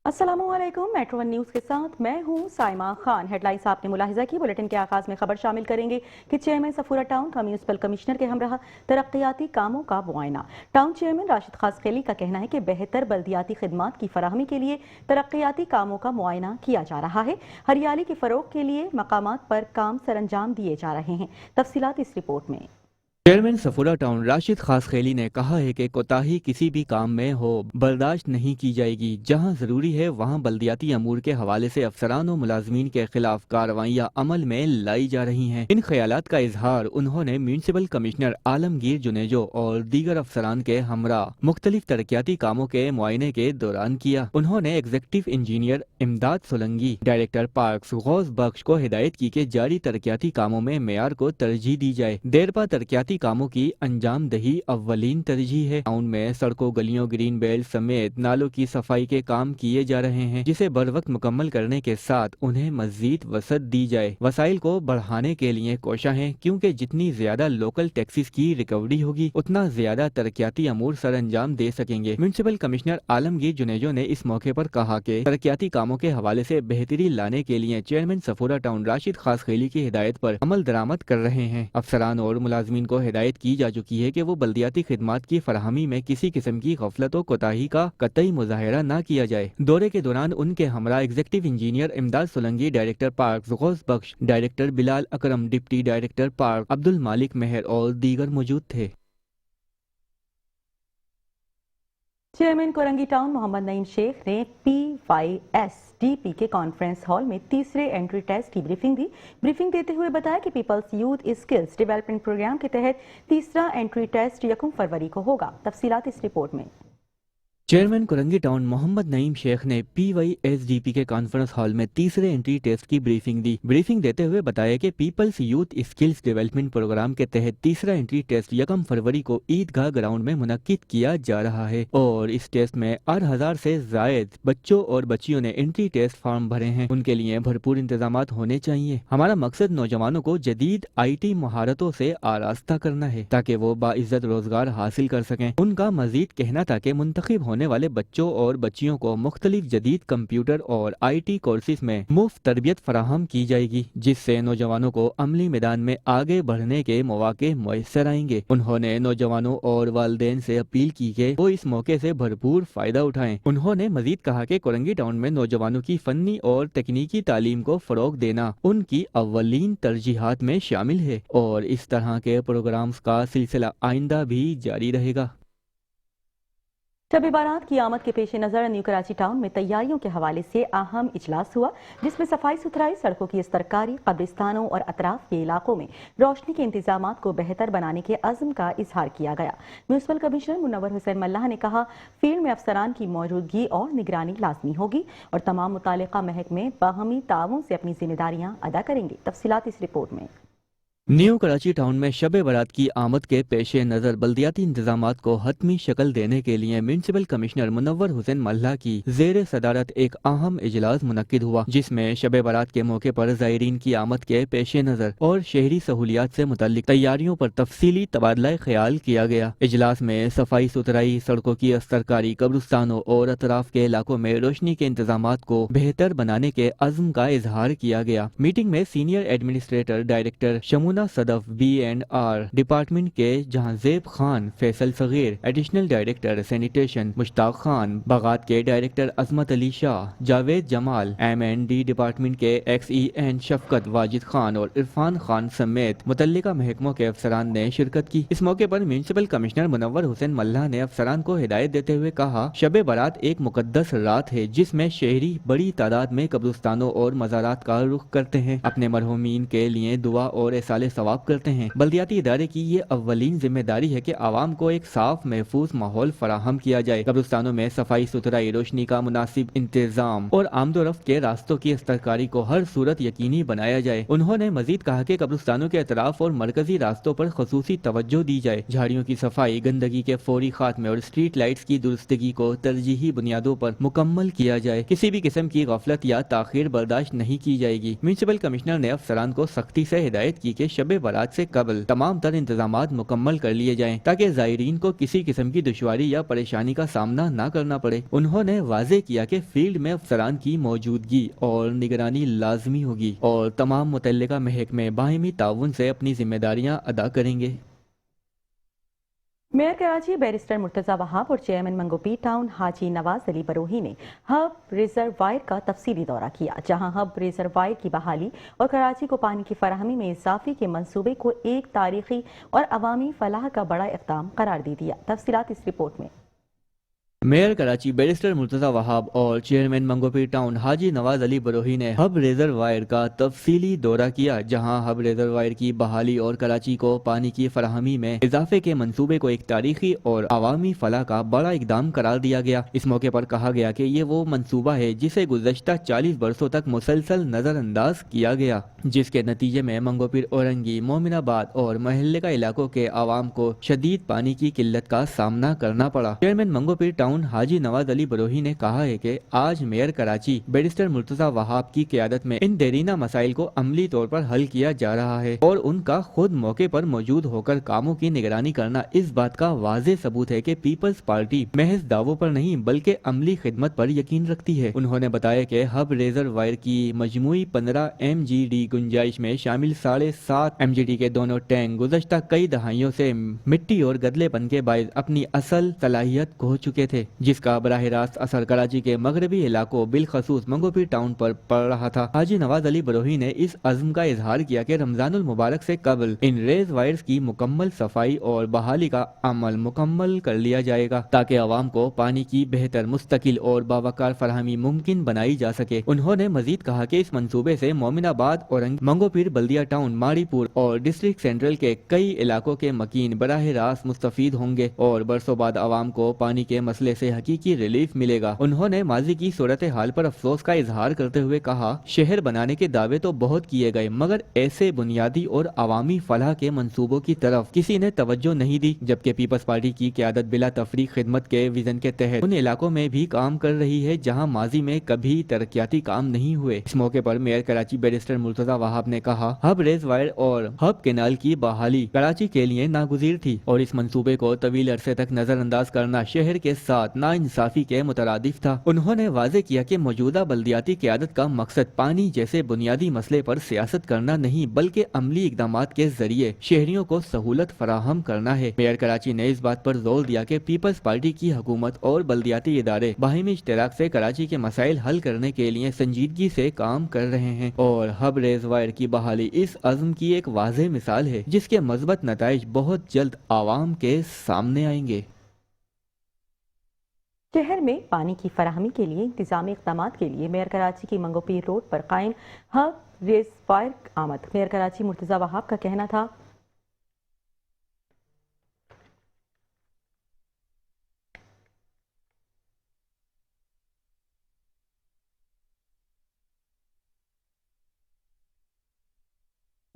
अस्सलामुअलैकुम। Metro one news के साथ मैं हूं साइमा खान। हेडलाइंस आपने मुलाहिजा की। बुलेटिन के आगाज में खबर शामिल करेंगे कि चेयरमैन सफूरा टाउन का म्यूनिसिपल कमिश्नर के हमराह तरक्याती कामों का मुआयना। टाउन चेयरमैन राशिद खासखेली का कहना है कि बेहतर बल्दियाती खिदमात की फराहमी के लिए तरक्याती कामों का मुआयना किया जा रहा है। हरियाली के फरोग के लिए मकामात पर काम सरंजाम दिए जा रहे हैं। तफसीलात इस रिपोर्ट में। चेयरमैन सफूरा टाउन राशिद खासखेली ने कहा है कि कोताही किसी भी काम में हो बर्दाश्त नहीं की जाएगी। जहां जरूरी है वहां बल्दियाती अमूर के हवाले से अफसरान और मुलाजमीन के खिलाफ कार्रवाइयां अमल में लाई जा रही हैं। इन ख्यालात का इजहार उन्होंने म्यूनिसिपल कमिश्नर आलमगीर जुनेजो और दीगर अफसरान के हमरा मुख्तलिफ तरक्याती कामों के मुआयने के दौरान किया। उन्होंने executive engineer Imdad Solangi, director parks Ghaus बख्श को हिदायत की कि जारी तरक्याती कामों में मेयार को तरजीह दी जाए। देरपा तरक्याती कामों की अंजाम दही अव्वलीन तरजीह है। टाउन में सड़कों, गलियों, ग्रीन बेल्ट समेत नालों की सफाई के काम किए जा रहे हैं, जिसे बर वक्त मुकम्मल करने के साथ उन्हें मजीद वसअत दी जाए। वसाइल को बढ़ाने के लिए कोशा है, क्योंकि जितनी ज्यादा लोकल टैक्सीज की रिकवरी होगी उतना ज्यादा तरक्याती अमूर सर अंजाम दे सकेंगे। म्यूनिसिपल कमिश्नर आलमगीर जुनेजो ने इस मौके पर कहा कि तरक्याती कामों के हवाले से बेहतरी लाने के लिए चेयरमैन सफूरा टाउन राशिद खासखेली की हिदायत पर अमल दरामद कर रहे हैं। अफसरान और मुलाजमीन को हिदायत की जा चुकी है कि वो बल्दियाती खिदमात की फराहमी में किसी किस्म की गफलत और कोताही का कतई मुजाहिरा न किया जाए। दौरे के दौरान उनके हमरा executive engineer Imdad Solangi, director park Ghaus Bakhsh, director Bilal Akram, deputy director park Abdul Malik Mehar और दीगर मौजूद थे। चेयरमैन कोरंगी टाउन मोहम्मद नईम शेख ने PYSDP के कॉन्फ्रेंस हॉल में तीसरे एंट्री टेस्ट की ब्रीफिंग दी। ब्रीफिंग देते हुए बताया कि people's youth skills development programme के तहत तीसरा एंट्री टेस्ट 1 फरवरी को होगा। तफसीलात इस रिपोर्ट में। चेयरमैन कोरंगी टाउन मोहम्मद नईम शेख ने PYSDP के कॉन्फ्रेंस हॉल में तीसरे एंट्री टेस्ट की ब्रीफिंग दी। ब्रीफिंग देते हुए बताया कि people's youth skills development programme के तहत तीसरा एंट्री टेस्ट 1 फरवरी को ईदगाह ग्राउंड में मुनक्किद किया जा रहा है और इस टेस्ट में 8,000 से जायद बच्चों और बच्चियों ने एंट्री टेस्ट फॉर्म भरे हैं। उनके लिए भरपूर इंतजाम होने चाहिए। हमारा मकसद नौजवानों को जदीद IT महारतों से आरास्ता करना है ताकि वो बाइज्जत रोजगार हासिल कर सकें। उनका मजीद कहना था कि मुंतखब होने वाले बच्चों और बच्चियों को मुख्तलिफ जदीद कंप्यूटर और IT कोर्सेज में मुफ्त तरबियत फराहम की जाएगी, जिससे नौजवानों को अमली मैदान में आगे बढ़ने के मौके मुयस्सर आएंगे। उन्होंने नौजवानों और वालिदैन से अपील की कि वो इस मौके से भरपूर फायदा उठाएं। उन्होंने मजीद कहा कि कोरंगी टाउन में नौजवानों की फन्नी और तकनीकी तालीम को फरोग देना उनकी अव्वलीन तरजीहात में शामिल है और इस तरह के प्रोग्राम्स का सिलसिला आइंदा भी जारी रहेगा। शब बारात की आमद के पेश नज़र न्यू कराची टाउन में तैयारियों के हवाले से अहम इजलास हुआ, जिसमें सफाई सुथराई, सड़कों की इस्तरकारी, कब्रिस्तानों और अतराफ के इलाकों में रोशनी के इंतजाम को बेहतर बनाने के अज़्म का इजहार किया गया। म्यूनिसिपल कमिश्नर मुनव्वर हुसैन मल्लाह ने कहा, फील्ड में अफसरान की मौजूदगी और निगरानी लाजमी होगी और तमाम मुतालिका महकमे बाहमी ताउन से अपनी जिम्मेदारियां अदा करेंगे। तफसीलात इस रिपोर्ट में। न्यू कराची टाउन में शब बारात की आमद के पेश नज़र बल्दियाती इंतजामात को हतमी शक्ल देने के लिए म्यूनिसिपल कमिश्नर मुनव्वर हुसैन मल्लाह की जेर सदारत एक अहम इजलास मुनक्किद हुआ, जिसमें शब बारात के मौके पर ज़ायरीन की आमद के पेश नज़र और शहरी सहूलियात से मुतल्लिक तैयारियों पर तफसीली तबादला ख्याल किया गया। इजलास में सफाई सुथराई, सड़कों की अस्तरकारी, कब्रिस्तानों और अतराफ के इलाकों में रोशनी के इंतजामात को बेहतर बनाने के अज़्म का इजहार किया गया। मीटिंग में senior administrator director Shamuna Sadaf B&R department के Jahanzeb Khan, Faisal Saghir additional director sanitation, Mushtaq Khan बागात के director Azmat Ali Shah, Javed Jamal M&D department के XEN शफकत वाजिद खान और इरफान खान समेत मुतल्लिका महकमों के अफसरान ने शिरकत की। इस मौके पर म्यूनिसिपल कमिश्नर मुनव्वर हुसैन मल्लाह ने अफसरान को हिदायत देते हुए कहा, शब बारात एक मुकद्दस रात है जिसमें शहरी बड़ी तादाद में कब्रिस्तानों और मज़ारात का रुख करते हैं, अपने मरहूमीन के लिए दुआ और एसाले सवाब करते हैं। बल्दियाती इदारे की ये अव्वलीन जिम्मेदारी है कि आवाम को एक साफ महफूज माहौल फराहम किया जाए। कब्रिस्तानों में सफाई सुथराई, रोशनी का मुनासिब इंतजाम और आमदोरफ्त के रास्तों की इस्तरकारी को हर सूरत यकीनी बनाया जाए। उन्होंने मजीद कहा कि कब्रिस्तानों के अतराफ और मरकजी रास्तों पर खसूसी तवज्जो दी जाए। झाड़ियों की सफाई, गंदगी के फौरी खात्मे और स्ट्रीट लाइट्स की दुरुस्तगी को तरजीही बुनियादों पर मुकम्मल किया जाए। किसी भी किस्म की गफलत या ताखीर बर्दाश्त नहीं की जाएगी। म्यूनिसिपल कमिश्नर ने अफसरान को सख्ती से हिदायत की कि शब बारात से कबल तमाम तर इंतजामात मुकम्मल कर लिए जाएं ताकि ज़ायरीन को किसी किस्म की दुश्वारी या परेशानी का सामना न करना पड़े। उन्होंने वाजे किया कि फील्ड में अफसरान की मौजूदगी और निगरानी लाजमी होगी और तमाम मुतल्लिका महकमे बाहिमी ताउन से अपनी जिम्मेदारियां अदा करेंगे। मेयर कराची बैरिस्टर मुर्तज़ा वहाब और चेयरमैन मंगोपी टाउन हाजी नवाज अली बरोही ने हब रिजर्वायर का तफसीली दौरा किया, जहां हब रिजर्वायर की बहाली और कराची को पानी की फराहमी में इजाफे के मंसूबे को एक तारीखी और अवामी फलाह का बड़ा इक़दाम करार दे दिया। तफसीलात इस रिपोर्ट में। मेयर कराची बैरिस्टर मुर्तज़ा वहाब और चेयरमैन मंगोपी टाउन हाजी नवाज अली बरोही ने हब रिजर्वायर का तफसीली दौरा किया, जहां हब रिजर्वायर की बहाली और कराची को पानी की फराहमी में इजाफे के मंसूबे को एक तारीखी और अवामी फलाह का बड़ा इकदाम करार दिया गया। इस मौके पर कहा गया कि ये वो मंसूबा है जिसे गुज़श्ता 40 बरसों तक मुसलसल नज़रअंदाज किया गया, जिसके नतीजे में मंगोपीर, औरंगी, मोमिनाबाद और महल्ले का इलाकों के आवाम को शदीद पानी की किल्लत का सामना करना पड़ा। चेयरमैन मंगोपीर टाउन हाजी नवाज अली बरोही ने कहा है कि आज मेयर कराची बैरिस्टर मुर्तज़ा वहाब की क़यादत में इन देरीना मसाइल को अमली तौर पर हल किया जा रहा है और उनका खुद मौके पर मौजूद होकर कामों की निगरानी करना इस बात का वाज़ेह सबूत है कि पीपल्स पार्टी महज दावों पर नहीं बल्कि अमली खिदमत पर यकीन रखती है। उन्होंने बताया कि हब रिजर्वायर की मजमूई 15 MGD गुंजाइश में शामिल 7.5 MGD के दोनों टैंक गुज़श्ता कई दहाइयों से मिट्टी और गदलेपन के बायस अपनी असल सलाहियत खो चुके थे, जिसका बराह रास्त असर कराची के मगरबी इलाकों बिलखसूस मंगोपीर टाउन पर पड़ रहा था। हाजी नवाज अली बरोही ने इस अज़्म का इजहार किया कि रमजानुल मुबारक से कबल इन रेज वायर्स की मुकम्मल सफाई और बहाली का अमल मुकम्मल कर लिया जाएगा ताकि आवाम को पानी की बेहतर, मुस्तकिल और बावकार फरहमी मुमकिन बनाई जा सके। उन्होंने मजीद कहा कि इस मंसूबे से मोमिनाबाद, औरंग, मंगोपीर, बल्दिया टाउन, माड़ीपुर और डिस्ट्रिक्ट सेंट्रल के कई इलाकों के मकीन बराह रास्त मुस्तफीद होंगे और बरसों बाद आवाम को पानी के मसले से हकीकी रिलीफ मिलेगा। उन्होंने माजी की सूरत हाल पर अफसोस का इजहार करते हुए कहा, शहर बनाने के दावे तो बहुत किए गए मगर ऐसे बुनियादी और अवामी फलाह के मंसूबों की तरफ किसी ने तवज्जो नहीं दी, जबकि पीपल्स पार्टी की क़यादत बिला तफरीक खिदमत के विजन के तहत उन इलाकों में भी काम कर रही है जहाँ माजी में कभी तरक्याती काम नहीं हुए। इस मौके पर मेयर कराची बैरिस्टर मुर्तज़ा वहाब ने कहा, हब रेज वायर और हब केनाल की बहाली कराची के लिए नागुज़ीर थी और इस मंसूबे को तवील अरसे तक नजरअंदाज करना शहर के साथ नाइंसाफी के मुतरादिफ था। उन्होंने वाजे किया कि मौजूदा बल्दियाती क़यादत का मकसद पानी जैसे बुनियादी मसले पर सियासत करना नहीं बल्कि अमली इक़दामात के जरिए शहरियों को सहूलत फराहम करना है। मेयर कराची ने इस बात पर जोर दिया कि पीपल्स पार्टी की हुकूमत और बल्दियाती इदारे बाहिमी इश्तराक से कराची के मसाइल हल करने के लिए संजीदगी से काम कर रहे हैं और हब रेज वायर की बहाली इस अज़्म की एक वाज़ेह मिसाल है जिसके मज़बूत नताइज बहुत जल्द आवाम के सामने आएंगे। शहर में पानी की फराहमी के लिए इंतजामी इक़दामात के लिए मेयर कराची की मंगोपीर रोड पर कायम हब रिजर्वायर आमद। मेयर कराची मुर्तज़ा वहाब का कहना था,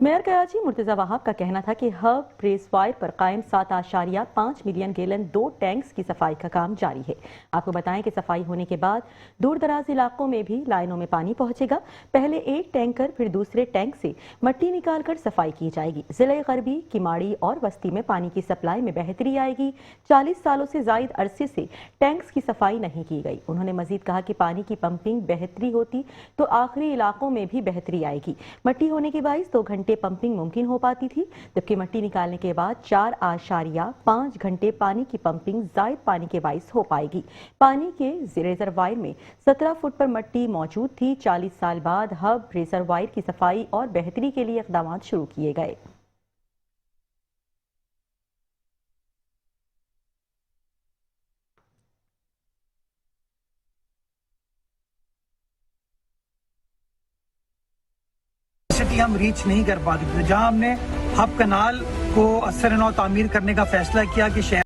मेयर कराची मुर्तज़ा वहाब का कहना था कि हब रिजर्वायर पर कायम 7.5 मिलियन गैलन 2 टैंक्स की सफाई का काम जारी है। आपको बताएं कि सफाई होने के बाद दूर दराज इलाकों में भी लाइनों में पानी पहुंचेगा। पहले एक टैंकर फिर दूसरे टैंक से मट्टी निकालकर सफाई की जाएगी। जिले गरबी, किमाड़ी और वस्ती में पानी की सप्लाई में बेहतरी आएगी। 40 सालों से जायद अरसे से टैंक्स की सफाई नहीं की गई। उन्होंने मजीद कहा कि पानी की पंपिंग बेहतरी होती तो आखिरी इलाकों में भी बेहतरी आएगी। मट्टी होने के बाइस 2 घंटे पंपिंग मुमकिन हो पाती थी, जबकि मट्टी निकालने के बाद 4.5 घंटे पानी की पंपिंग जायद पानी के बाइस हो पाएगी। पानी के रिजर्वायर में 17 फुट पर मट्टी मौजूद थी। 40 साल बाद हब रिजर्वायर की सफाई और बेहतरी के लिए इक़दाम शुरू किए गए। हम रीच नहीं कर पाते थे, जहां हमने हब कनाल को असर नौ तामीर करने का फैसला किया कि शहर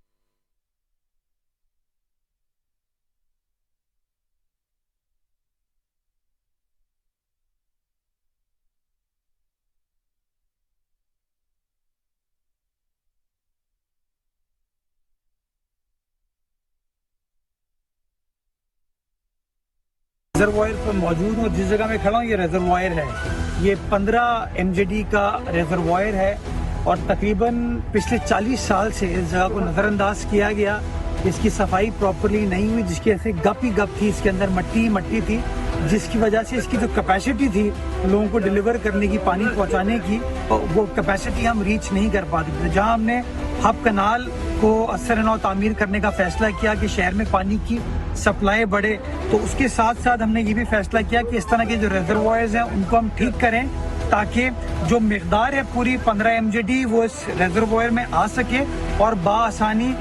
रिजर्वायर पर मौजूद हूँ। जिस जगह मैं खड़ा हूँ ये रिजर्वायर है, ये 15 MJD का रिजर्वायर है और तकरीबन पिछले 40 साल से इस जगह को नज़रअंदाज किया गया। इसकी सफाई प्रॉपरली नहीं हुई, जिसकी वजह से गप ही गप थी, इसके अंदर मट्टी मट्टी थी, जिसकी वजह से इसकी जो कैपेसिटी थी लोगों को डिलीवर करने की, पानी पहुंचाने की, वो कैपेसिटी हम रीच नहीं कर पाते थे। जहां हमने हब कनाल को असर नौ तामीर करने का फैसला किया कि शहर में पानी की सप्लाई बढ़े, तो उसके साथ साथ हमने ये भी फैसला किया कि इस तरह के जो रिजर्वायर्स हैं उनको हम ठीक करें, ताकि जो मिकदार है पूरी 15 MJD वो इस रिजर्वायर में आ सके और बाआसानी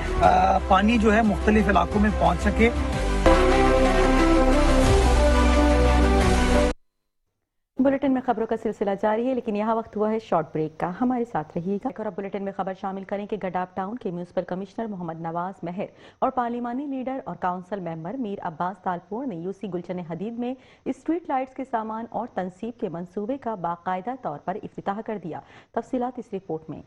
पानी जो है मुख्तलिफ इलाकों में पहुंच सके। बुलेटिन में खबरों का सिलसिला जारी है, लेकिन यहाँ वक्त हुआ है शॉर्ट ब्रेक का। हमारे साथ रहिएगा और अब बुलेटिन में खबर शामिल करें कि गडाफ टाउन के म्यूनिसिपल कमिश्नर मोहम्मद नवाज मेहर और पार्लिमानी लीडर और काउंसिल मेंबर मीर अब्बास तालपुर ने यूसी गुलशन हदीद में स्ट्रीट लाइट्स के सामान और तनसीब के मंसूबे का बाकायदा तौर पर इफ्तिताह कर दिया। तफसीलात इस रिपोर्ट में।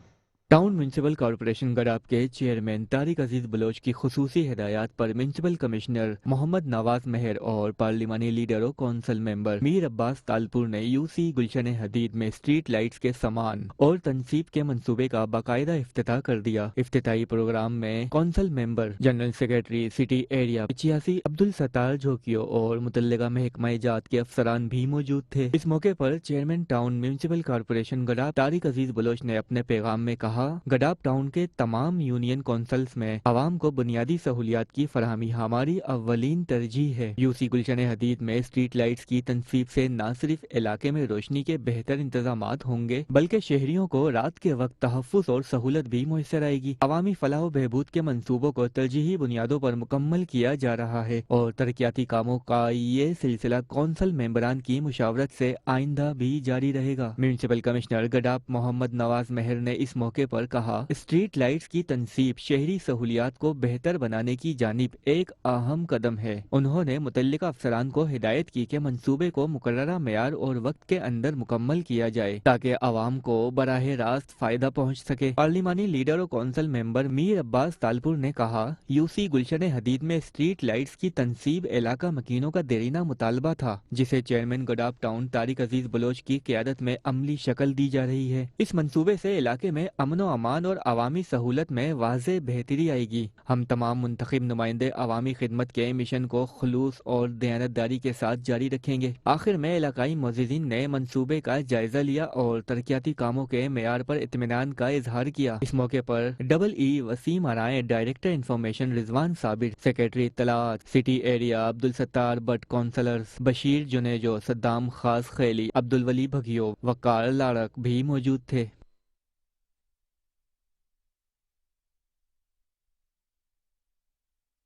टाउन म्यूनसिपल कॉरपोरेशन गडाफ के चेयरमैन तारिक अजीज बलोच की खुसूसी हिदायत पर म्यूनसिपल कमिश्नर मोहम्मद नवाज मेहर और पार्लिमानी लीडर और कौंसिल मेंबर मीर अब्बास तालपुर ने यूसी गुलशन हदीद में स्ट्रीट लाइट्स के सामान और तनसीब के मंसूबे का बाकायदा इफ्तिताह कर दिया। इफ्तिताही प्रोग्राम में council member, general secretary city area 85 Abdul Sattar Jhokio और मुतल्लिका महकमा जात के अफसरान भी मौजूद थे। इस मौके पर chairman town municipal corporation Gadaf Tariq Aziz Baloch ने अपने पैगाम में कहा, गडाफ टाउन के तमाम यूनियन कौंसिल्स में आवाम को बुनियादी सहूलियात की फराहमी हमारी अव्वलीन तरजीह है। यूसी गुलशन हदीद में स्ट्रीट लाइट्स की तनसीब से न सिर्फ इलाके में रोशनी के बेहतर इंतजामात होंगे, बल्कि शहरियों को रात के वक्त तहफ्फुज़ और सहूलत भी मुयस्सर आएगी। अवामी फलाह व बहबूद के मंसूबों को तरजीही बुनियादों पर मुकम्मल किया जा रहा है और तरक्याती कामों का ये सिलसिला कौंसिल मेंबरान की मुशावरत से आइंदा भी जारी रहेगा। म्यूनसिपल कमिश्नर गडाफ मोहम्मद नवाज मेहर ने इस मौके पर कहा, स्ट्रीट लाइट्स की तनसीब शहरी सहूलियात को बेहतर बनाने की जानिब एक अहम कदम है। उन्होंने मुतल्लिका अफसरान को हिदायत की कि मंसूबे को मुकर्ररा मेयार और वक्त के अंदर मुकम्मल किया जाए ताकि आवाम को बराह रास्त फायदा पहुँच सके। पार्लिमानी लीडर और कौंसिल मेंबर मीर अब्बास तालपुर ने कहा, यूसी गुलशन हदीद में स्ट्रीट लाइट्स की तनसीब इलाका मकीनों का देरीना मुतालबा था, जिसे chairman गडाफ town Tariq Aziz Bloch की क़यादत में अमली शक्ल दी जा रही है। इस मंसूबे से इलाके में अमन अमान और अवामी सहूलत में वाज़े बेहतरी आएगी। हम तमाम मुंतखब नुमाइंदे अवामी खिदमत के मिशन को खुलूस और दयानतदारी के साथ जारी रखेंगे। आखिर में इलाकाई मोअज़्ज़िज़ीन ने मंसूबे का जायजा लिया और तरक्याती कामों के मेयार पर इत्मीनान का इजहार किया। इस मौके पर EE Waseem Arain, director information Rizwan Sabir, secretary इत्तलात city area Abdul Sattar Butt, councillors Bashir Junejo, Saddam Khaskheli, Abdul वली भगियो, वकार लाड़क भी मौजूद थे।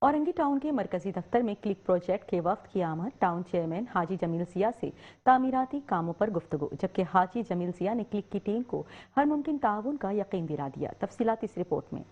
औरंगी टाउन के मरकजी दफ्तर में क्लिक प्रोजेक्ट के वफ्द की आमद। टाउन चेयरमैन हाजी जमील जिया से तामीराती कामों पर गुफ्तगू, जबकि हाजी जमील जिया ने क्लिक की टीम को हर मुमकिन ताउन का यकीन दिला दिया। तफसीलात इस रिपोर्ट में।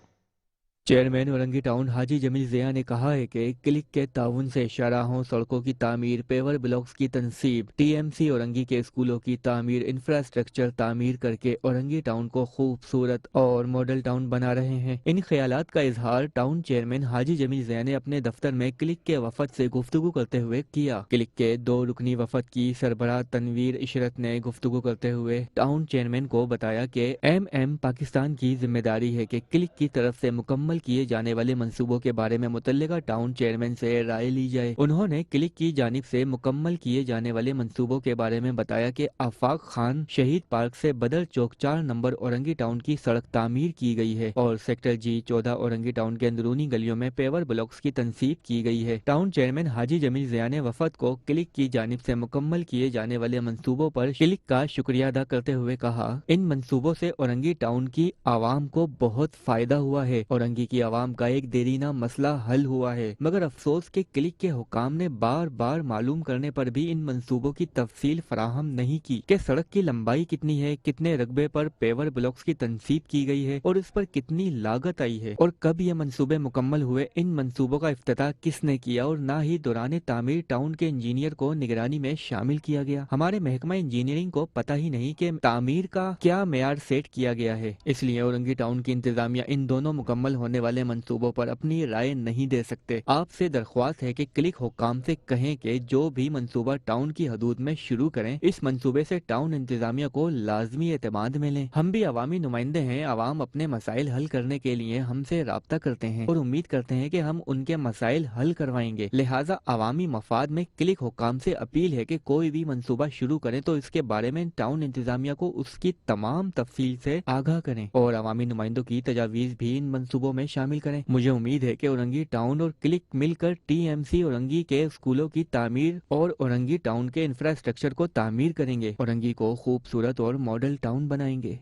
चेयरमैन औरंगी टाउन हाजी जमील जिया ने कहा है कि क्लिक के ताउन से शाहराहों, सड़कों की तामीर, पेवर ब्लॉक्स की तनसीब, TMC औरंगी के स्कूलों की तामीर, इंफ्रास्ट्रक्चर तामीर करके औरंगी टाउन को खूबसूरत और मॉडल टाउन बना रहे हैं। इन ख्यालात का इजहार टाउन चेयरमैन हाजी जमील जिया ने अपने दफ्तर में क्लिक के वफद से गुफ्तगू करते हुए किया। क्लिक के 2 रुकनी वफद की सरबराह तनवीर इशरत ने गुफ्तगू करते हुए टाउन चेयरमैन को बताया कि MM पाकिस्तान की जिम्मेदारी है कि क्लिक की तरफ से मुकम्मल किए जाने वाले मंसूबों के बारे में मुतल्लिका टाउन चेयरमैन से राय ली जाए। उन्होंने क्लिक की जानिब से मुकम्मल किए जाने वाले मंसूबों के बारे में बताया कि आफाक खान शहीद पार्क से बदर चौक 4 नंबर औरंगी टाउन की सड़क तामीर की गई है और सेक्टर G14 औरंगी टाउन के अंदरूनी गलियों में पेवर ब्लॉक्स की तनसीब की गई है। टाउन चेयरमैन हाजी जमील जिया ने वफद को क्लिक की जानिब से मुकम्मल किए जाने वाले मंसूबों पर क्लिक का शुक्रिया अदा करते हुए कहा, इन मंसूबों से औरंगी टाउन की आवाम को बहुत फायदा हुआ है। औरंगी की आवाम का एक देरीना मसला हल हुआ है, मगर अफसोस के क्लिक के हुकाम ने बार बार मालूम करने पर भी इन मंसूबों की तफसील फराहम नहीं की कि सड़क की लंबाई कितनी है, कितने रकबे पर पेवर ब्लॉक्स की तनसीब की गई है और इस पर कितनी लागत आई है और कब ये मंसूबे मुकम्मल हुए। इन मंसूबों का इफ्तिताह किसने किया और न ही दौरान तामीर टाउन के इंजीनियर को निगरानी में शामिल किया गया। हमारे महकमा इंजीनियरिंग को पता ही नहीं कि तामीर का क्या मेयार सेट किया गया है। इसलिए औरंगी टाउन की इंतजामिया इन दोनों मुकम्मल होने ہونے والے منصوبوں پر اپنی رائے نہیں دے سکتے۔ آپ سے درخواست ہے کہ کلک حکام سے کہیں کہ جو بھی منصوبہ ٹاؤن کی حدود میں شروع کریں، اس منصوبے سے ٹاؤن انتظامیہ کو لازمی اعتماد میں لیں۔ ہم بھی عوامی نمائندے ہیں، عوام اپنے مسائل حل کرنے کے لیے ہم سے رابطہ کرتے ہیں اور امید کرتے ہیں کہ ہم ان کے مسائل حل کروائیں گے، لہٰذا عوامی مفاد میں کلک حکام سے اپیل ہے کہ کوئی بھی منصوبہ شروع کریں تو اس کے بارے میں ٹاؤن انتظامیہ کو اس کی تمام تفصیل سے آگاہ کریں اور عوامی نمائندوں کی تجاویز بھی ان منصوبوں میں شامل کریں۔ مجھے امید ہے کہ اورنگی ٹاؤن اور کلک مل کر ٹی ایم سی اورنگی کے اسکولوں کی تعمیر اور اورنگی ٹاؤن کے انفراسٹرکچر کو تعمیر کریں گے، اورنگی کو خوبصورت اور ماڈل ٹاؤن بنائیں گے۔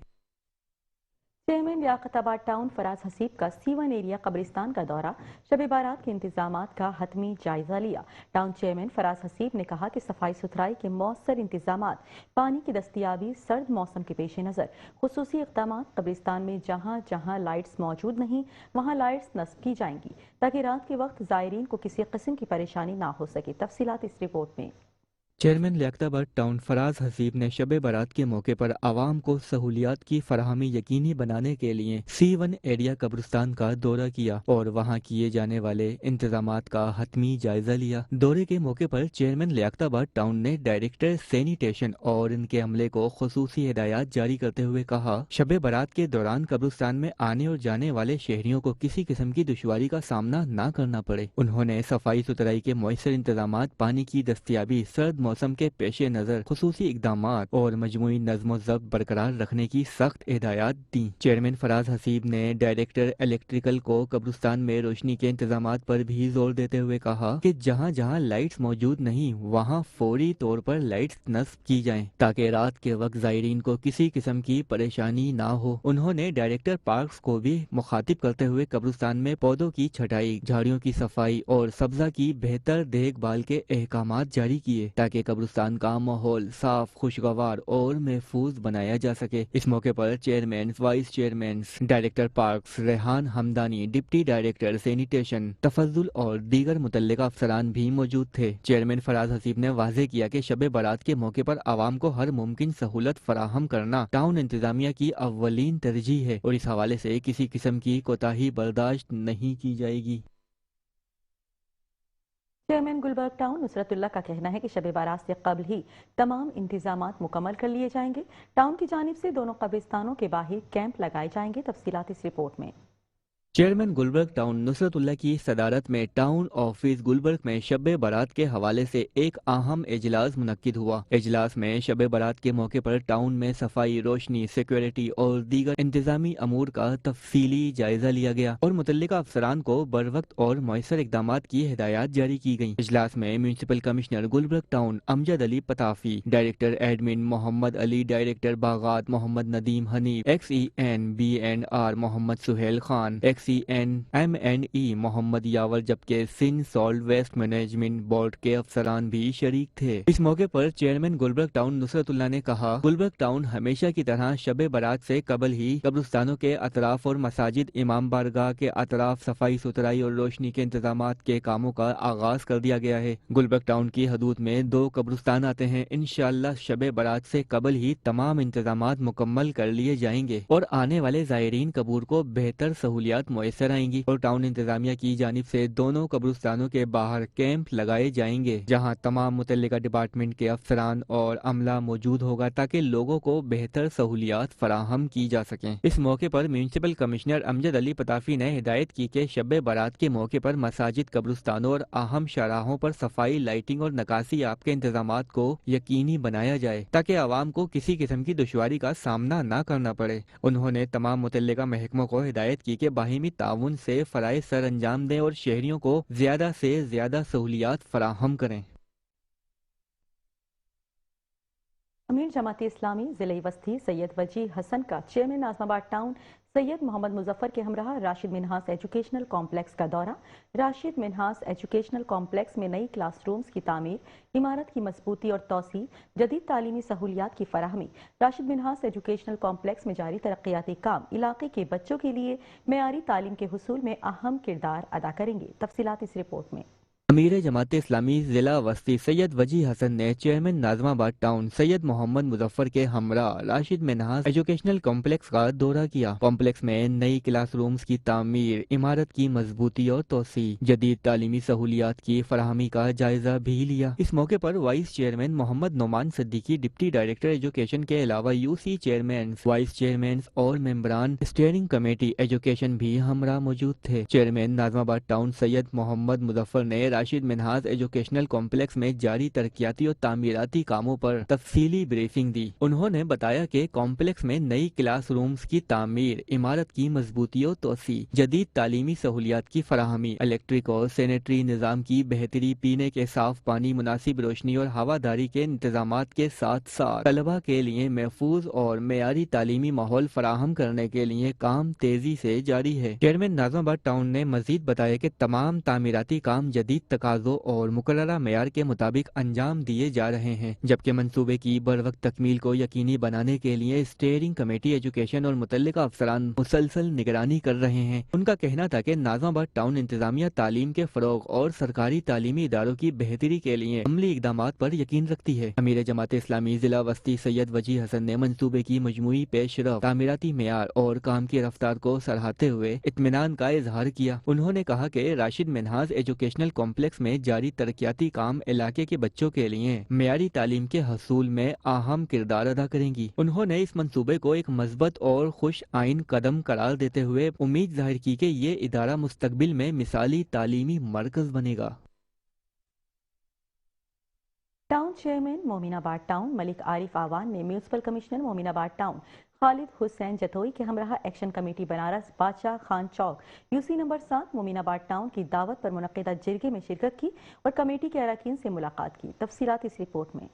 چیئرمین لیاقت آباد ٹاؤن فراز حسیب کا C1 ایریا قبرستان کا دورہ، شب بارات کے انتظامات کا حتمی جائزہ لیا۔ ٹاؤن چیئرمین فراز حسیب نے کہا کہ صفائی ستھرائی کے مؤثر انتظامات، پانی کی دستیابی، سرد موسم کے پیش نظر خصوصی اقدامات، قبرستان میں جہاں جہاں لائٹس موجود نہیں وہاں لائٹس نصب کی جائیں گی تاکہ رات کے وقت زائرین کو کسی قسم کی پریشانی نہ ہو سکے۔ تفصیلات اس رپورٹ میں۔ چیئرمین لیاقت آباد ٹاؤن فراز حسیب نے شب بارات کے موقع پر عوام کو سہولیات کی فراہمی یقینی بنانے کے لیے C1 ایریا قبرستان کا دورہ کیا اور وہاں کیے جانے والے انتظامات کا حتمی جائزہ لیا۔ دورے کے موقع پر چیئرمین لیاقت آباد ٹاؤن نے ڈائریکٹر سینیٹیشن اور ان کے عملے کو خصوصی ہدایات جاری کرتے ہوئے کہا، شب بارات کے دوران قبرستان میں آنے اور جانے والے شہریوں کو کسی قسم کی دشواری کا سامنا نہ کرنا پڑے۔ انہوں نے صفائی ستھرائی کے مؤثر انتظامات، پانی کی دستیابی، سرد موسم کے پیش نظر خصوصی اقدامات اور مجموعی نظم و ضبط برقرار رکھنے کی سخت ہدایات دیں۔ چیئرمین فراز حسیب نے ڈائریکٹر الیکٹریکل کو قبرستان میں روشنی کے انتظامات پر بھی زور دیتے ہوئے کہا کہ جہاں جہاں لائٹس موجود نہیں وہاں فوری طور پر لائٹس نصب کی جائیں تاکہ رات کے وقت زائرین کو کسی قسم کی پریشانی نہ ہو۔ انہوں نے ڈائریکٹر پارکس کو بھی مخاطب کرتے ہوئے قبرستان میں پودوں کی چھٹائی، جھاڑیوں کی صفائی اور سبزہ کی بہتر دیکھ بھال کے احکامات جاری کیے تاکہ قبرستان کا ماحول صاف، خوشگوار اور محفوظ بنایا جا سکے۔ اس موقع پر chairman, vice chairman, director parks Rehan Hamdani, deputy director sanitation Tafazzul اور دیگر متعلقہ افسران بھی موجود تھے۔ چیئرمین فراز حسیب نے واضح کیا کہ شب بارات کے موقع پر عوام کو ہر ممکن سہولت فراہم کرنا ٹاؤن انتظامیہ کی اولین ترجیح ہے اور اس حوالے سے کسی قسم کی کوتاہی برداشت نہیں کی جائے گی۔ چیئرمین گلبرگ ٹاؤن نصرت اللہ کا کہنا ہے کہ شب بارات سے قبل ہی تمام انتظامات مکمل کر لیے جائیں گے۔ ٹاؤن کی جانب سے دونوں قبرستانوں کے باہر کیمپ لگائے جائیں گے۔ تفصیلات اس رپورٹ میں۔ چیئرمین گلبرگ ٹاؤن نصرت اللہ کی صدارت میں ٹاؤن آفس گلبرگ میں شب بارات کے حوالے سے ایک اہم اجلاس منعقد ہوا۔ اجلاس میں شب بارات کے موقع پر ٹاؤن میں صفائی، روشنی، سیکیورٹی اور دیگر انتظامی امور کا تفصیلی جائزہ لیا گیا اور متعلقہ افسران کو بروقت اور مؤثر اقدامات کی ہدایات جاری کی گئیں۔ اجلاس میں میونسپل کمشنر گلبرگ ٹاؤن امجد علی پتافی، ڈائریکٹر ایڈمن محمد علی، ڈائریکٹر باغات محمد ندیم حنیف، XEN B&R محمد سہیل خان، XEN M&E محمد یاور جبکہ Sindh solid waste management board کے افسران بھی شریک تھے۔ اس موقع پر چیئرمین گلبرگ ٹاؤن نصرت اللہ نے کہا، گلبرگ ٹاؤن ہمیشہ کی طرح شب بارات سے قبل ہی قبرستانوں کے اطراف اور مساجد، امام بارگاہ کے اطراف صفائی ستھرائی اور روشنی کے انتظامات کے کاموں کا آغاز کر دیا گیا ہے۔ گلبرگ ٹاؤن کی حدود میں 2 قبرستان آتے ہیں۔ انشاءاللہ شب بارات سے قبل ہی تمام انتظامات مکمل کر لیے جائیں گے اور آنے والے زائرین قبور کو بہتر سہولیات میسر آئیں گی اور ٹاؤن انتظامیہ کی جانب سے دونوں قبرستانوں کے باہر کیمپ لگائے جائیں گے جہاں تمام متعلقہ ڈپارٹمنٹ کے افسران اور عملہ موجود ہوگا تاکہ لوگوں کو بہتر سہولیات فراہم کی جا سکیں۔ اس موقع پر میونسپل کمشنر امجد علی پتافی نے ہدایت کی کہ شب بارات کے موقع پر مساجد، قبرستانوں اور اہم شاہراہوں پر صفائی، لائٹنگ اور نکاسی آب کے انتظامات کو یقینی بنایا جائے تاکہ عوام کو کسی قسم کی دشواری کا سامنا نہ کرنا پڑے۔ انہوں نے تمام متعلقہ محکموں کو ہدایت کی کہ باہمی تعاون سے فرائض سر انجام دیں اور شہریوں کو زیادہ سے زیادہ سہولیات فراہم کریں۔ امیر جماعت اسلامی ضلع وسطی سید وجیح حسن کا چیئرمین اعظم آباد ٹاؤن سید محمد مظفر کے ہمراہ راشد منہاس ایجوکیشنل کمپلیکس کا دورہ۔ راشد منہاس ایجوکیشنل کمپلیکس میں نئی کلاس رومز کی تعمیر، عمارت کی مضبوطی اور توسیع، جدید تعلیمی سہولیات کی فراہمی۔ راشد منہاس ایجوکیشنل کمپلیکس میں جاری ترقیاتی کام علاقے کے بچوں کے لیے معیاری تعلیم کے حصول میں اہم کردار ادا کریں گے۔ تفصیلات اس رپورٹ میں۔ امیر جماعت اسلامی ضلع وسطی سید وجی حسن نے چیئرمین ناظم آباد ٹاؤن سید محمد مظفر کے ہمراہ راشد منہاس ایجوکیشنل کمپلیکس کا دورہ کیا۔ کمپلیکس میں نئی کلاس رومز کی تعمیر، عمارت کی مضبوطی اور توسیع، جدید تعلیمی سہولیات کی فراہمی کا جائزہ بھی لیا۔ اس موقع پر vice chairman Muhammad Noman Siddiqui, deputy director education کے علاوہ U C chairmen, vice chairmen اور ممبران اسٹیئرنگ کمیٹی ایجوکیشن بھی ہمراہ موجود تھے۔ چیئرمین ناظم آباد ٹاؤن سید محمد مظفر نے راشد منہاس ایجوکیشنل کمپلیکس میں جاری ترقیاتی اور تعمیراتی کاموں پر تفصیلی بریفنگ دی۔ انہوں نے بتایا کہ کمپلیکس میں نئی کلاس رومز کی تعمیر، عمارت کی مضبوطی اور توسیع، جدید تعلیمی سہولیات کی فراہمی، الیکٹرک اور سینیٹری نظام کی بہتری، پینے کے صاف پانی، مناسب روشنی اور ہواداری کے انتظامات کے ساتھ ساتھ طلباء کے لیے محفوظ اور معیاری تعلیمی ماحول فراہم کرنے کے لیے کام تیزی سے جاری ہے۔ چیئرمین ناظم آباد ٹاؤن نے مزید بتایا کہ تمام تعمیراتی کام جدید تقاضوں اور مقررہ معیار کے مطابق انجام دیے جا رہے ہیں، جبکہ منصوبے کی بروقت تکمیل کو یقینی بنانے کے لیے اسٹیئرنگ کمیٹی ایجوکیشن اور متعلقہ افسران مسلسل نگرانی کر رہے ہیں۔ ان کا کہنا تھا کہ ناظم آباد ٹاؤن انتظامیہ تعلیم کے فروغ اور سرکاری تعلیمی اداروں کی بہتری کے لیے عملی اقدامات پر یقین رکھتی ہے۔ امیر جماعت اسلامی ضلع وسطی سید وجی حسن نے منصوبے کی مجموعی پیش رفت، تعمیراتی معیار اور کام کی رفتار کو سراہتے ہوئے اطمینان کا اظہار کیا۔ انہوں نے کہا کہ راشد منہاس ایجوکیشنل کمپلیکس میں جاری ترقیاتی کام علاقے کے بچوں کے لیے معیاری تعلیم کے حصول میں اہم کردار ادا کریں گی۔ انہوں نے اس منصوبے کو ایک مثبت اور خوش آئند قدم قرار دیتے ہوئے امید ظاہر کی کہ یہ ادارہ مستقبل میں مثالی تعلیمی مرکز بنے گا۔ ٹاؤن چیئرمین مومن آباد ٹاؤن ملک عارف آوان نے میونسپل کمشنر مومن آباد ٹاؤن خالد حسین جتوئی کے ہمراہ ایکشن کمیٹی بنارس بادشاہ خان چوک یو سی نمبر 7 مومن آباد ٹاؤن کی دعوت پر منعقدہ جرگے میں شرکت کی اور کمیٹی کے اراکین سے ملاقات کی۔ تفصیلات اس رپورٹ میں۔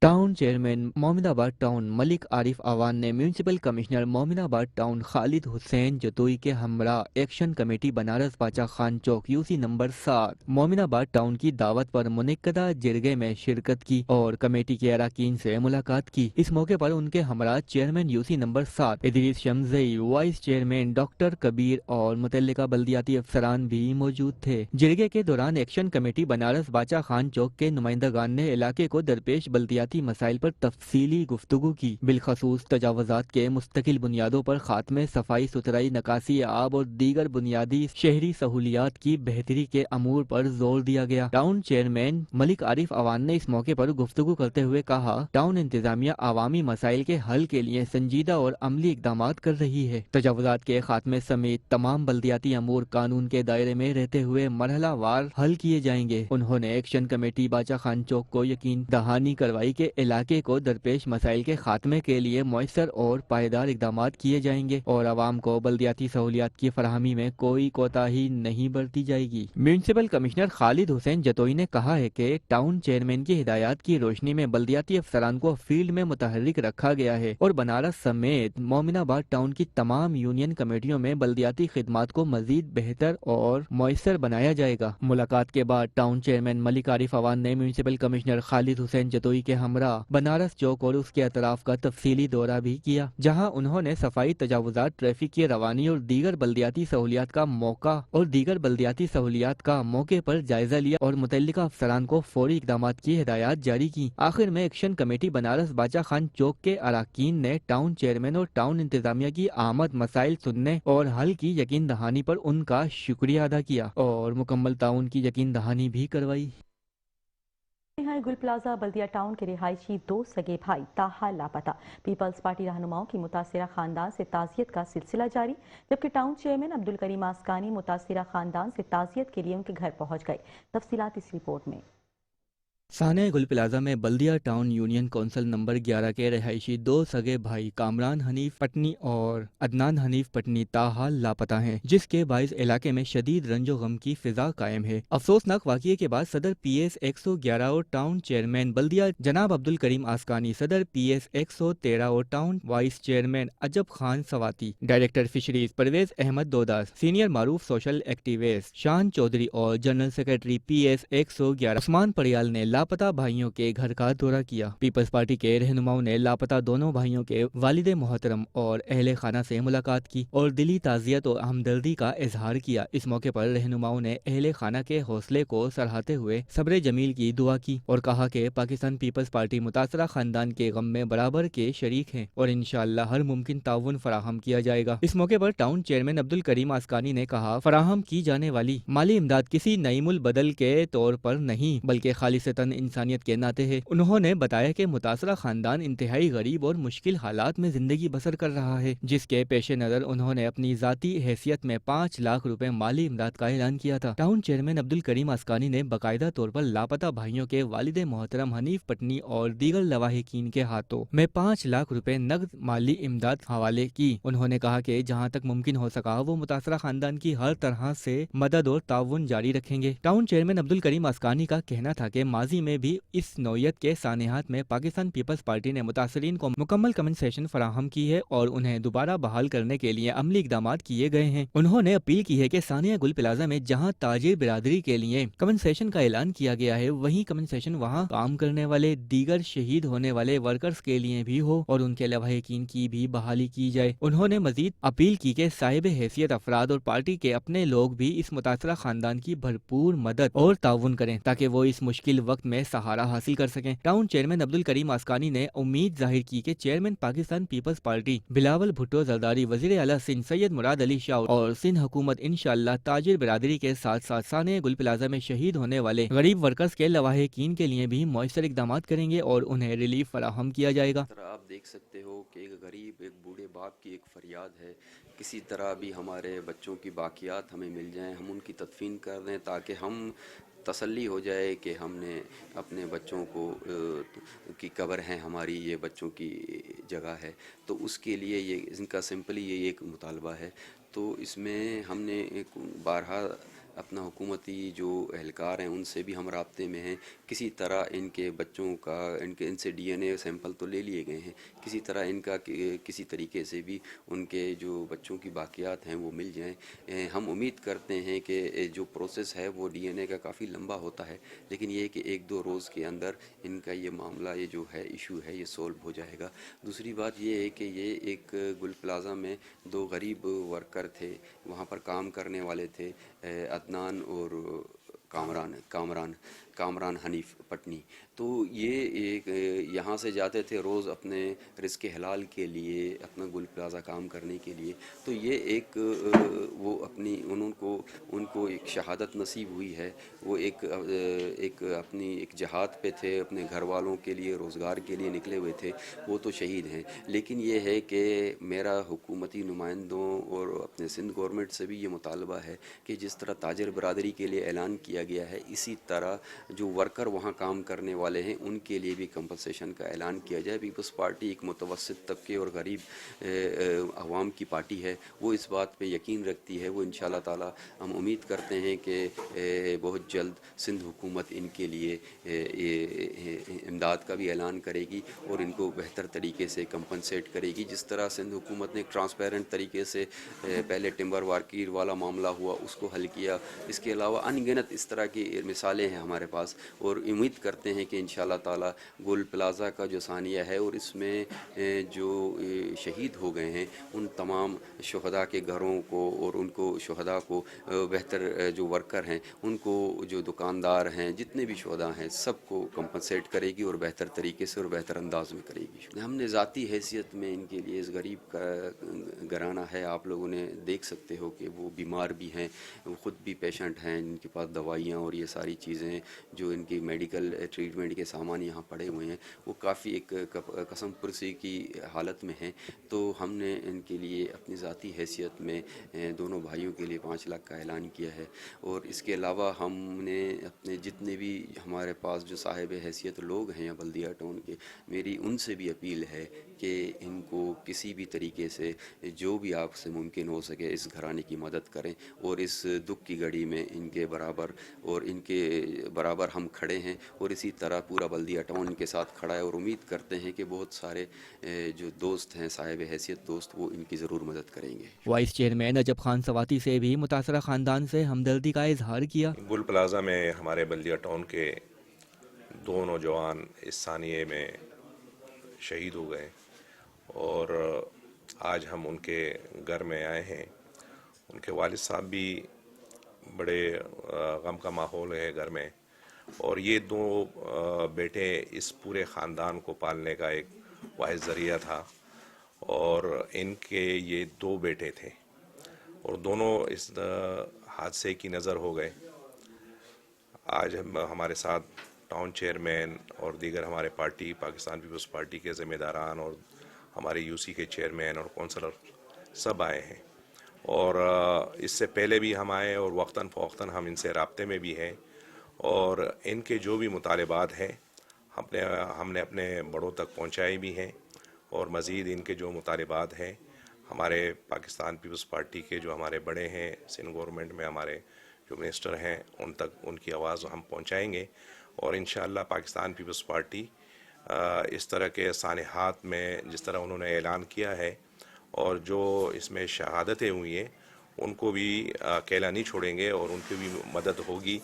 ٹاؤن چیئرمین مومن آباد ٹاؤن ملک عارف آوان نے میونسپل کمشنر مومن آباد ٹاؤن خالد حسین جتوئی کے ہمراہ ایکشن کمیٹی بنارس بادشاہ خان چوک یو سی نمبر 7 مومن آباد ٹاؤن کی دعوت پر منعقدہ جرگے میں شرکت کی اور کمیٹی کے اراکین سے ملاقات کی۔ اس موقع پر ان کے ہمراہ chairman U C number 7 Idrees Shamzai, vice chairman doctor Kabir اور متعلقہ بلدیاتی افسران بھی موجود تھے۔ جرگے کے دوران ایکشن کمیٹی بنارس بادشاہ خان چوک کے نمائندگان نے علاقے کو درپیش بلدیاتی مسائل پر تفصیلی گفتگو کی، بالخصوص تجاوزات کے مستقل بنیادوں پر خاتمے، صفائی ستھرائی، نکاسی آب اور دیگر بنیادی شہری سہولیات کی بہتری کے امور پر زور دیا گیا۔ ٹاؤن چیئرمین ملک عارف آوان نے اس موقع پر گفتگو کرتے ہوئے کہا، ٹاؤن انتظامیہ عوامی مسائل کے حل کے لیے سنجیدہ اور عملی اقدامات کر رہی ہے۔ تجاوزات کے خاتمے سمیت تمام بلدیاتی امور قانون کے دائرے میں رہتے ہوئے مرحلہ وار حل کیے جائیں گے۔ انہوں نے ایکشن کمیٹی بادشاہ خان چوک کو یقین دہانی کروائی کہ علاقے کو درپیش مسائل کے خاتمے کے لیے مؤثر اور پائیدار اقدامات کیے جائیں گے اور عوام کو بلدیاتی سہولیات کی فراہمی میں کوئی کوتاہی نہیں برتی جائے گی۔ میونسپل کمشنر خالد حسین جتوئی نے کہا ہے کہ ٹاؤن چیئرمین کی ہدایات کی روشنی میں بلدیاتی افسران کو فیلڈ میں متحرک رکھا گیا ہے اور بنارس سمیت مومن آباد ٹاؤن کی تمام یونین کمیٹیوں میں بلدیاتی خدمات کو مزید بہتر اور مؤثر بنایا جائے گا۔ ملاقات کے بعد ٹاؤن چیئرمین ملک عارف آوان نے میونسپل کمشنر خالد حسین جتوئی کے ہمراہ بنارس چوک اور اس کے اطراف کا تفصیلی دورہ بھی کیا، جہاں انہوں نے صفائی، تجاوزات، ٹریفک کی روانی اور دیگر بلدیاتی سہولیات کا موقع پر جائزہ لیا اور متعلقہ افسران کو فوری اقدامات کی ہدایات جاری کی۔ آخر میں ایکشن کمیٹی بنارس بادشاہ خان چوک کے اراکین نے ٹاؤن چیئرمین اور ٹاؤن انتظامیہ کی آمد، مسائل سننے اور حل کی یقین دہانی پر ان کا شکریہ ادا کیا اور مکمل تعاون کی یقین دہانی بھی کروائی۔ نہائی گل پلازہ بلدیہ ٹاؤن کے رہائشی 2 سگے بھائی تاحال لاپتہ، پیپلز پارٹی رہنماؤں کی متاثرہ خاندان سے تعزیت کا سلسلہ جاری، جبکہ ٹاؤن چیئرمین عبدالکریم آسکانی متاثرہ خاندان سے تعزیت کے لیے ان کے گھر پہنچ گئے۔ تفصیلات اس رپورٹ میں۔ سانحہ گل پلازہ میں بلدیہ ٹاؤن یونین کونسل نمبر 11 کے رہائشی 2 سگے بھائی کامران حنیف پٹنی اور عدنان حنیف پٹنی تاحال لاپتہ ہیں، جس کے باعث علاقے میں شدید رنج و غم کی فضا قائم ہے۔ افسوسناک واقعے کے بعد صدر پی ایس 111 اور ٹاؤن چیئرمین بلدیہ جناب عبدالکریم آسکانی، صدر پی ایس 113 اور town vice chairman Ajab Khan Swati, director fisheries Pervez Ahmed Dodas, senior معروف سوشل ایکٹیوسٹ شان چودھری اور general secretary P S 111 Usman Paryal نے लापता भाइयों के घर का दौरा किया। पीपल्स पार्टी के रहनुमाओं ने लापता दोनों भाइयों के वालिद मोहतरम और अहले खाना से मुलाकात की और दिली ताज़ियत और हमदर्दी का इजहार किया। इस मौके पर रहनुमाओं ने अहले खाना के हौसले को सराहते हुए सब्र जमील की दुआ की और कहा कि पाकिस्तान पीपल्स पार्टी मुतासरा खानदान के गम में बराबर के शरीक है और इंशाअल्लाह हर मुमकिन ताउन फराहम किया जाएगा। इस मौके पर टाउन चेयरमैन अब्दुल करीम आस्कानी ने कहा, फराहम की जाने वाली माली इमदाद किसी नईमुल बदल के तौर पर नहीं बल्कि खालिसतन इंसानियत के नाते है। उन्होंने बताया कि मुतासरा खानदान इंतहाई गरीब और मुश्किल हालात में जिंदगी बसर कर रहा है, जिसके पेश नज़र उन्होंने अपनी जाती हैसियत में 5 लाख रुपए माली इमदाद का ऐलान किया था। टाउन चेयरमैन अब्दुल करीम आस्कानी ने बाकायदा तौर पर लापता भाइयों के वालिद मोहतरम हनीफ पटनी और दीगर लवाहिकीन के हाथों में 5 लाख रुपए नगद माली इमदाद हवाले की। उन्होंने कहा कि जहां तक मुमकिन हो सका वो मुतासरा खानदान की हर तरह से मदद और ताउन जारी रखेंगे। टाउन चेयरमैन अब्दुल करीम आस्कानी का कहना था कि माजी में भी इस नौयत के सानेहात में पाकिस्तान पीपल्स पार्टी ने मुतासरीन को मुकम्मल कम्पनसेशन फराहम की है और उन्हें दोबारा बहाल करने के लिए अमली इकदाम किए गए हैं। उन्होंने अपील की है कि सानिया गुल प्लाजा में जहां ताजिर बिरादरी के लिए कम्पनसेशन का ऐलान किया गया है वहीं कम्पनसेशन वहां काम करने वाले दीगर शहीद होने वाले वर्कर्स के लिए भी हो और उनके लवाहिकीन की भी बहाली की जाए। उन्होंने मजीद अपील की कि साहिब हैसियत अफराद और पार्टी के अपने लोग भी इस मुतासरा खानदान की भरपूर मदद और ताउन करें ताकि वो इस मुश्किल वक्त में सहारा हासिल कर सकें। टाउन चेयरमैन अब्दुल करीम आस्कानी ने उम्मीद जाहिर की कि चेयरमैन पाकिस्तान पीपल्स पार्टी बिलावल भुट्टो जरदारी वजीर आला सिंध सैयद मुराद अली शाह और सिंध हुकूमत इंशाअल्लाह ताजिर बिरादरी के साथ साथ सानिया गुल प्लाजा में शहीद होने वाले गरीब वर्कर्स के लवाहिकीन के लिए भी मौसर इकदाम करेंगे और उन्हें रिलीफ फराहम किया जाएगा। आप देख सकते हो कि एक गरीब, एक बूढ़े बाप की एक फरियाद है, किसी तरह भी हमारे बच्चों की बाकियात हमें मिल जाएं, हम उनकी तदफीन कर दें ताकि हम तसल्ली हो जाए कि हमने अपने बच्चों को की कब्र है हमारी, ये बच्चों की जगह है। तो उसके लिए ये इनका सिंपली ये एक मुतालबा है। तो इसमें हमने एक बारहा अपना हुकूमती जो एहलकार हैं उनसे भी हम राब्ते में हैं। किसी तरह इनके बच्चों का इनसे DNA सैंपल तो ले लिए गए हैं, किसी तरह इनका किसी तरीके से भी उनके जो बच्चों की बाकियात हैं वो मिल जाएं। हम उम्मीद करते हैं कि जो प्रोसेस है वो DNA का काफ़ी लंबा होता है, लेकिन ये कि 1-2 रोज़ के अंदर इनका ये मामला ये जो है इशू है ये सोल्व हो जाएगा। दूसरी बात ये है कि ये एक गुल प्लाजा में 2 गरीब वर्कर थे, वहाँ पर काम करने वाले थे, अदनान और कामरान हनीफ पटनी। तो ये एक यहाँ से जाते थे रोज़ अपने रिज़्क़ हलाल के लिए, अपना गुल प्लाजा काम करने के लिए। तो ये एक वो अपनी उनको एक शहादत नसीब हुई है। वो एक अपनी एक जहाद पे थे, अपने घर वालों के लिए रोज़गार के लिए निकले हुए थे, वो तो शहीद हैं। लेकिन ये है कि मेरा हुकूमती नुमाइंदों और अपने सिंध गवर्नमेंट से भी ये मुतालबा है कि जिस तरह ताजिर बरादरी के लिए ऐलान किया गया है, इसी तरह जो वर्कर वहाँ काम करने वाले हैं उनके लिए भी कंपनसेशन का ऐलान किया जाए। पीपल्स पार्टी एक मुतवस्सित तबके और गरीब अवाम की पार्टी है, वो इस बात पे यकीन रखती है। वो इंशाअल्लाह ताला हम उम्मीद करते हैं कि बहुत जल्द सिंध हुकूमत इनके लिए इमदाद का भी ऐलान करेगी और इनको बेहतर तरीके से कंपनसेट करेगी। जिस तरह सिंध हुकूमत ने एक ट्रांसपेरेंट तरीके से पहले टिम्बर वारकीर वाला मामला हुआ उसको हल किया। इसके अलावा अनगिनत इस तरह की मिसालें हैं हमारे पास और उम्मीद करते हैं कि इंशाअल्लाह ताला गुल प्लाजा का जो सानिया है और इसमें जो शहीद हो गए हैं उन तमाम शुहदा के घरों को और उनको शुहदा को बेहतर जो वर्कर हैं उनको, जो दुकानदार हैं, जितने भी शुहदा हैं सबको कंपनसेट करेगी और बेहतर तरीके से और बेहतर अंदाज में करेगी। हमने ज़ाती हैसियत में इनके लिए इस गरीब का घराना है, आप लोगों ने देख सकते हो कि वो बीमार भी हैं, वो ख़ुद भी पेशेंट हैं, इनके पास दवाइयाँ और ये सारी चीज़ें जो इनकी मेडिकल ट्रीटमेंट के सामान यहाँ पड़े हुए हैं वो काफ़ी एक कसम पुरसी की हालत में हैं। तो हमने इनके लिए अपनी ज़ाती हैसियत में दोनों भाइयों के लिए 5 लाख का ऐलान किया है और इसके अलावा हमने अपने जितने भी हमारे पास जो साहिब हैसियत लोग हैं या बल्दिया टाउन के, मेरी उनसे भी अपील है कि इनको किसी भी तरीके से जो भी आपसे मुमकिन हो सके इस घराने की मदद करें और इस दुख की घड़ी में इनके बराबर हम खड़े हैं और इसी तरह पूरा बल्दिया टाउन इनके साथ खड़ा है और उम्मीद करते हैं कि बहुत सारे जो दोस्त हैं साहिब हैसियत दोस्त वो इनकी ज़रूर मदद करेंगे। वाइस चेयरमैन अजब खान सवाती से भी मुतासरा खानदान से हमदर्दी का इजहार किया। गुल प्लाजा में हमारे बल्दिया टाउन के दो नौजवान इस सानिए में शहीद हो गए और आज हम उनके घर में आए हैं। उनके वालिद साहब भी बड़े गम का माहौल है घर में, और ये दो बेटे इस पूरे ख़ानदान को पालने का एक वाहिद ज़रिया था, और इनके ये दो बेटे थे और दोनों इस हादसे की नज़र हो गए। आज हमारे साथ टाउन चेयरमैन और दीगर हमारे पार्टी पाकिस्तान पीपल्स पार्टी के ज़िम्मेदारान और हमारे यूसी के चेयरमैन और कौंसलर सब आए हैं, और इससे पहले भी हम आए और वक्तन फ़वक्तन हम इनसे राब्ते में भी हैं, और इनके जो भी मुतालिबात हैं हमने अपने बड़ों तक पहुंचाए भी हैं, और मज़ीद इनके जो मुतालिबात हैं हमारे पाकिस्तान पीपल्स पार्टी के जो हमारे बड़े हैं, सिंध गवर्नमेंट में हमारे जो मिनिस्टर हैं उन तक उनकी आवाज़ हम पहुंचाएंगे, और इंशाअल्लाह पाकिस्तान पीपल्स पार्टी इस तरह के सानहात में जिस तरह उन्होंने ऐलान किया है और जो इसमें शहादतें हुई हैं उनको भी अकेला नहीं छोड़ेंगे और उनकी भी मदद होगी,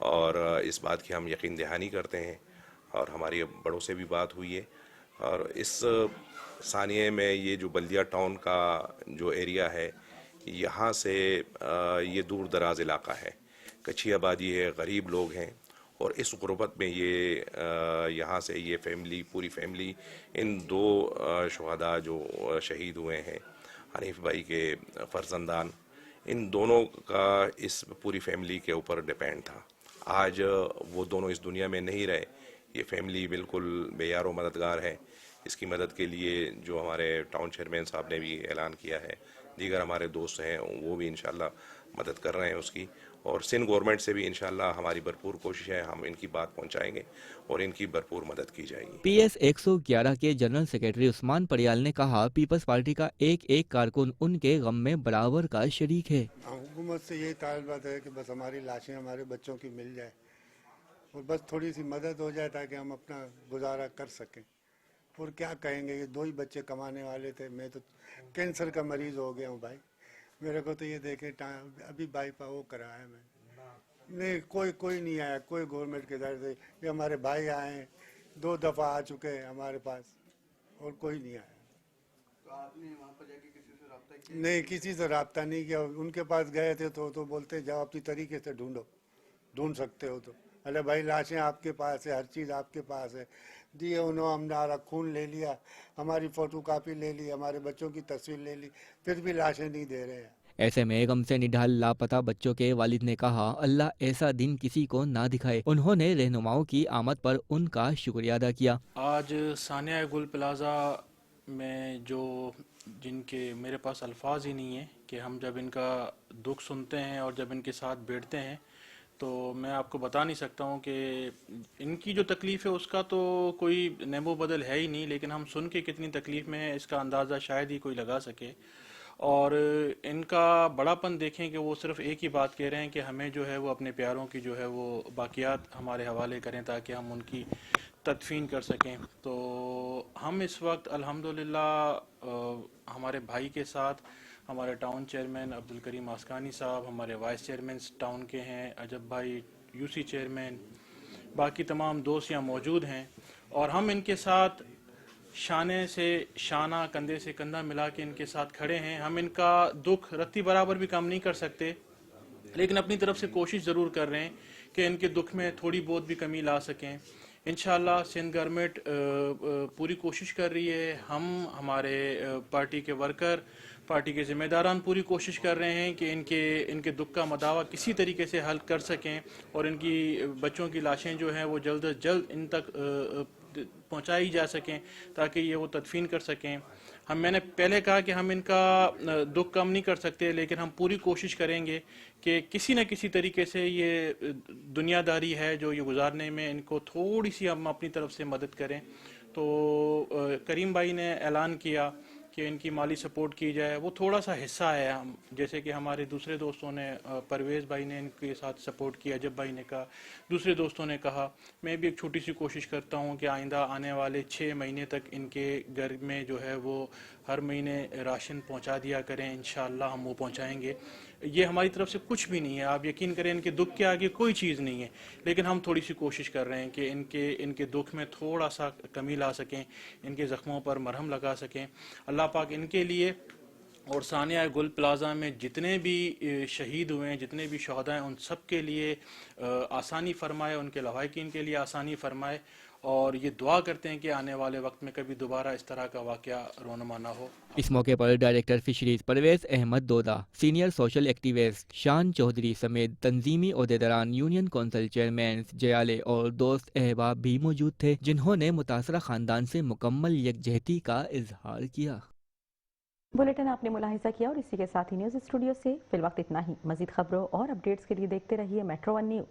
और इस बात की हम यकीन दहानी करते हैं। और हमारी बड़ों से भी बात हुई है, और इस सानिए में ये जो बल्दिया टाउन का जो एरिया है यहाँ से ये दूर दराज इलाका है, कच्ची आबादी है, गरीब लोग हैं, और इस गुर्बत में ये यहाँ से ये फैमिली पूरी फैमिली इन दो शुहदा जो शहीद हुए हैं हनीफ भाई के फर्जंदान, इन दोनों का इस पूरी फैमिली के ऊपर डिपेंड था। आज वो दोनों इस दुनिया में नहीं रहे, ये फैमिली बिल्कुल बेयार व मददगार है। इसकी मदद के लिए जो हमारे टाउन चेयरमैन साहब ने भी ऐलान किया है, दीगर हमारे दोस्त हैं वो भी इंशाल्लाह मदद कर रहे हैं उसकी, और सिंध गवर्नमेंट से भी इंशाल्लाह हमारी भरपूर कोशिश है, हम इनकी बात पहुंचाएंगे और इनकी भरपूर मदद की जाएगी। PS 111 के जनरल सेक्रेटरी उस्मान परियाल ने कहा, पीपल्स पार्टी का एक एक कारकुन उनके गम में बराबर का शरीक है। हुकूमत से यही ताल्लुकात है कि बस हमारी लाशें हमारे बच्चों की मिल जाए और बस थोड़ी सी मदद हो जाए ताकि हम अपना गुजारा कर सकें। और क्या कहेंगे, ये दो ही बच्चे कमाने वाले थे, मैं तो कैंसर का मरीज हो गया हूँ भाई। मेरे को तो ये देखे अभी बाईपास वो कराया मैं, नहीं कोई नहीं आया, कोई गवर्नमेंट के तरफ से। ये हमारे भाई आए हैं, 2 दफ़ा आ चुके हैं हमारे पास, और कोई नहीं आया। तो आपने वहाँ पर जाके किसी से रब्ता किया? नहीं, किसी से रब्ता नहीं किया। उनके पास गए थे तो बोलते जाओ अपनी तरीके से ढूंढ सकते हो तो। अरे भाई लाशें आपके पास है, हर चीज़ आपके पास है। दिए उन्होंने, हमारा खून ले लिया, हमारी फोटो कापी ले ली, हमारे बच्चों की तस्वीर ले ली, फिर भी लाशें नहीं दे रहे हैं। ऐसे में गम से निढाल लापता बच्चों के वालिद ने कहा, अल्लाह ऐसा दिन किसी को ना दिखाए। उन्होंने रहनुमाओं की आमद पर उनका शुक्रिया अदा किया। आज सानिया गुल प्लाजा में जिनके मेरे पास अल्फाज ही नहीं है कि हम जब इनका दुख सुनते हैं और जब इनके साथ बैठते हैं तो मैं आपको बता नहीं सकता हूँ कि इनकी जो तकलीफ़ है उसका तो कोई नेमो बदल है ही नहीं, लेकिन हम सुन के कितनी तकलीफ़ में है इसका अंदाज़ा शायद ही कोई लगा सके। और इनका बड़ापन देखें कि वो सिर्फ एक ही बात कह रहे हैं कि हमें जो है वो अपने प्यारों की जो है वो बाकियात हमारे हवाले करें ताकि हम उनकी तदफीन कर सकें। तो हम इस वक्त अल्हम्दुलिल्लाह हमारे भाई के साथ हमारे टाउन चेयरमैन अब्दुल करीम आसकानी साहब, हमारे वाइस चेयरमैन टाउन के हैं अजब भाई, यूसी चेयरमैन, बाकी तमाम दोस्त यहाँ मौजूद हैं, और हम इनके साथ शाने से शाना, कंधे से कंधा मिला के इनके साथ खड़े हैं। हम इनका दुख रत्ती बराबर भी कम नहीं कर सकते, लेकिन अपनी तरफ से कोशिश ज़रूर कर रहे हैं कि इनके दुख में थोड़ी बहुत भी कमी ला सकें। इंशाअल्लाह सिंध गवर्नमेंट पूरी कोशिश कर रही है, हम हमारे पार्टी के वर्कर, पार्टी के ज़िम्मेदारान पूरी कोशिश कर रहे हैं कि इनके दुख का मदावा किसी तरीके से हल कर सकें और इनकी बच्चों की लाशें जो हैं वो जल्द अज जल्द इन तक पहुंचाई जा सकें ताकि ये वो तदफीन कर सकें। मैंने पहले कहा कि हम इनका दुख कम नहीं कर सकते, लेकिन हम पूरी कोशिश करेंगे कि किसी न किसी तरीके से ये दुनियादारी है जो ये गुजारने में इनको थोड़ी सी हम अपनी तरफ से मदद करें। तो करीम भाई ने ऐलान किया कि इनकी माली सपोर्ट की जाए, वो थोड़ा सा हिस्सा है। हम जैसे कि हमारे दूसरे दोस्तों ने, परवेज़ भाई ने इनके साथ सपोर्ट किया, जब भाई ने कहा, दूसरे दोस्तों ने कहा, मैं भी एक छोटी सी कोशिश करता हूँ कि आइंदा आने वाले 6 महीने तक इनके घर में जो है वो हर महीने राशन पहुँचा दिया करें। इंशाअल्लाह हम वो पहुँचाएँगे। ये हमारी तरफ से कुछ भी नहीं है। आप यकीन करें इनके दुख के आगे कोई चीज़ नहीं है, लेकिन हम थोड़ी सी कोशिश कर रहे हैं कि इनके दुख में थोड़ा सा कमी ला सकें, इनके ज़ख्मों पर मरहम लगा सकें। अल्लाह पाक इनके लिए और सानिया गुल प्लाज़ा में जितने भी शहीद हुए हैं, जितने भी शहदा हैं, उन सब के लिए आसानी फरमाए, उनके लवाहिकीन के लिए आसानी फरमाए, और ये दुआ करते हैं कि आने वाले वक्त में कभी दोबारा इस तरह का वाक़या रोनमा ना हो। इस मौके पर director fisheries Parvez Ahmad Doda, senior social activist शान चौधरी समेत तंजीमी ओहदेदारान, यूनियन कौंसिल चेयरमैन जयाले और दोस्त अहबाब भी मौजूद थे, जिन्होंने मुतासरा खानदान से मुकम्मल यकजहती का इजहार किया। बुलेटिन आपने मुलाहिजा किया और इसी के साथ ही न्यूज़ स्टूडियो से फिलवक्त इतना ही। मजीद खबरों और अपडेट्स के लिए देखते रहिए मेट्रो वन न्यूज़।